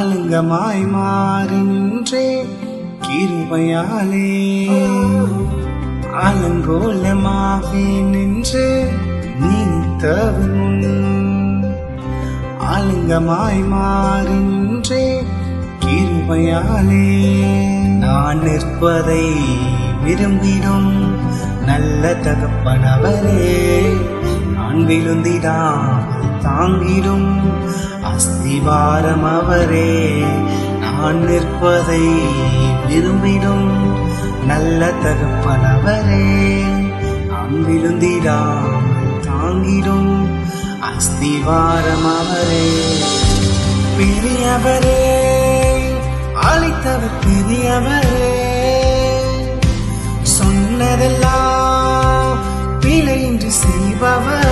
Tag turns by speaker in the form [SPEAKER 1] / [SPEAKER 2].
[SPEAKER 1] ஆளுங்கமாய் மாறி நின்றே கிருபையாலே அலங்கோலமாவே நின்று நினைத்தவன் ஆளுங்கமாய் மாறி நின்றே கிருபையாலே நான் நிற்பதை விரும்பிடும் நல்ல தகப்பனவரே நான் விழுந்திடாமல் தாங்கிடும் அஸ்திவாரம் அவரே நான் நிற்பதை விரும்பிடும் நல்ல தகப்பனவரே நான் விழுந்திடாமல் தாங்கிடும் அஸ்திவாரம் அவரே பெரியவரே அழைத்தவர் பெரியவரே சொன்னதெல்லாம் பிழையின்றி செய்பவர்